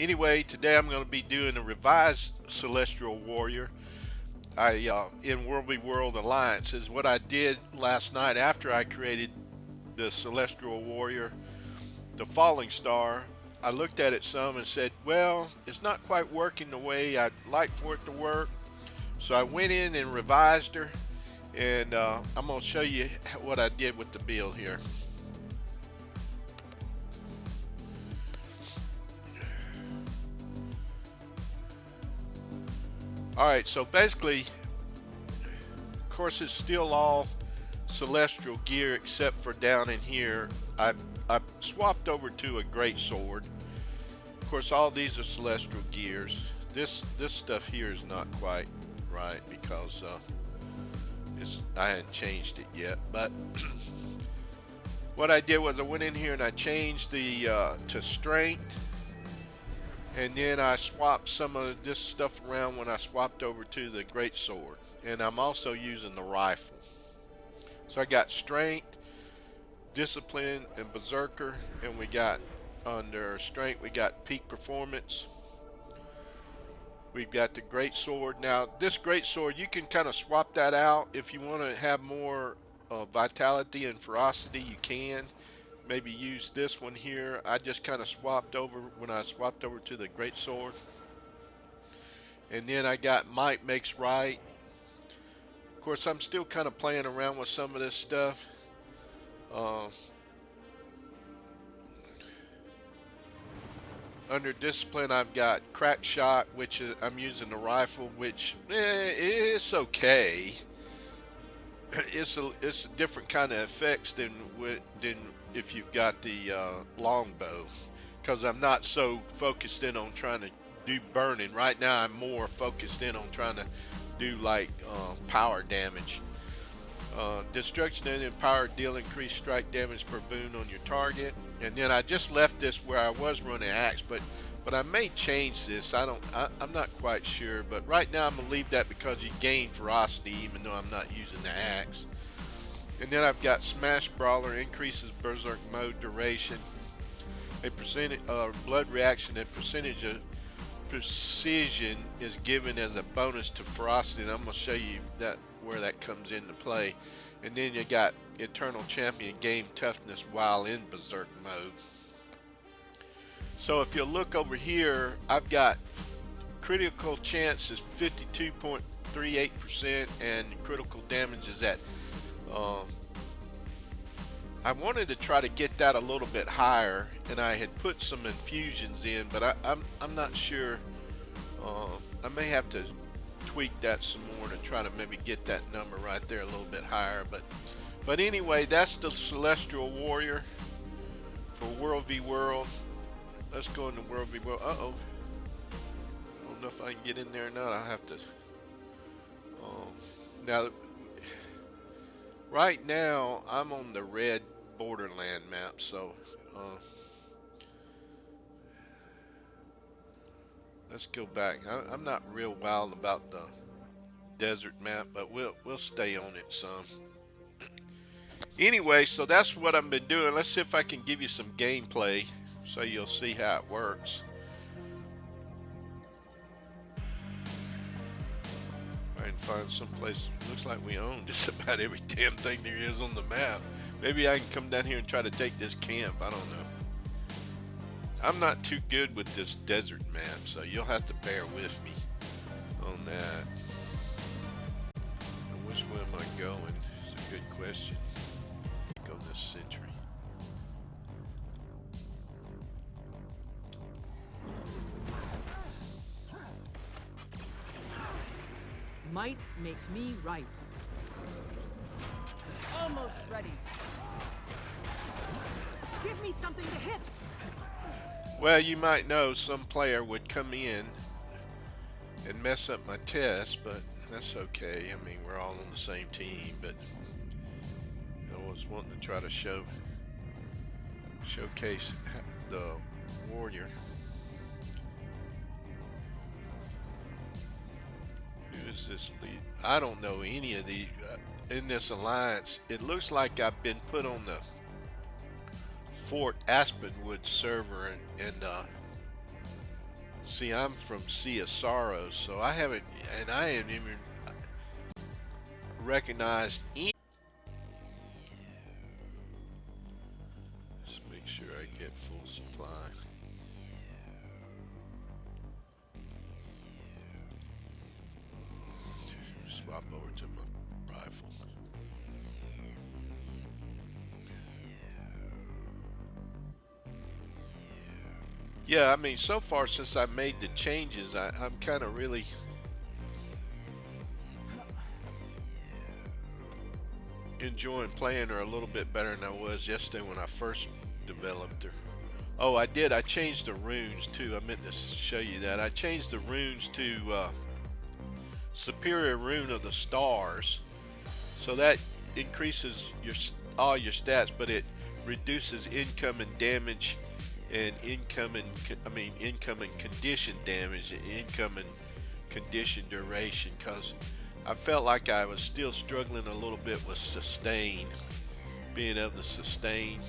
Anyway, today I'm going to be doing a revised Celestial Warrior. In World v World Alliance is what I did last night after I created the Celestial Warrior, the Falling Star. I looked at it some and said, well, it's not quite working the way I'd like for it to work. So I went in and revised her, and I'm going to show you what I did with the build here. Alright, so basically, of course, it's still all celestial gear except for down in here. I swapped over to a great sword. Of course, all these are celestial gears. This stuff here is not quite right because I hadn't changed it yet. But what I did was I went in here and I changed the to strength, and then I swapped some of this stuff around when I swapped over to the great sword. And I'm also using the rifle. So I got strength, discipline, and berserker, and we got under strength we got peak performance. We've got the great sword. Now this great sword, you can kind of swap that out if you want to have more vitality and ferocity. You can maybe use this one here. I just kind of swapped over when I swapped over to the great sword. And then I got might makes right. Of course, I'm still kind of playing around with some of this stuff. Under discipline, I've got crack shot, which I'm using the rifle, which it's okay. It's a different kind of effects than if you've got the longbow, because I'm not so focused in on trying to do burning right now. I'm more focused in on trying to do like power damage. Destruction and power deal increased strike damage per boon on your target. And then I just left this where I was running axe, but I may change this. I'm not quite sure, but right now I'm gonna leave that because you gain ferocity even though I'm not using the axe. And then I've got smash brawler, increases berserk mode duration, a percentage blood reaction, and percentage of precision is given as a bonus to ferocity, and I'm going to show you that where that comes into play. And then you got eternal champion, gain toughness while in berserk mode. So if you look over here, I've got critical chance is 52.38% and critical damage is at I wanted to try to get that a little bit higher, and I had put some infusions in, but I'm not sure. I may have to tweak that some more to try to maybe get that number right there a little bit higher. But anyway, that's the Celestial Warrior for World v World. Let's go into World v World. Uh-oh. I don't know if I can get in there or not. I'll have to. Now, right now, I'm on the red borderland map, so let's go back. I'm not real wild about the desert map, but we'll stay on it some. Anyway, so that's what I've been doing. Let's see if I can give you some gameplay so you'll see how it works. I can find some place. Looks like we own just about every damn thing there is on the map. Maybe I can come down here and try to take this camp. I don't know. I'm not too good with this desert map, so you'll have to bear with me on that. Now, which way am I going? It's a good question. Go this century. Might makes me right. Almost ready. Give me something to hit. Well, you might know some player would come in and mess up my test, but that's okay. I mean, we're all on the same team, but I was wanting to try to showcase the warrior. Who is this lead? I don't know any of the in this alliance. It looks like I've been put on the Fort Aspenwood server, and See, I'm from Sea of Sorrows, so I haven't even recognized any. Let's make sure I get full supply. Swap over to my rifle. Yeah, I mean, so far since I made the changes, I'm kind of really enjoying playing her a little bit better than I was yesterday when I first developed her. Oh, I did. I changed the runes too. I meant to show you that. I changed the runes to Superior Rune of the Stars, so that increases all your stats, but it reduces incoming damage and incoming condition damage and incoming condition duration, because I felt like I was still struggling a little bit with sustain, being able to sustain.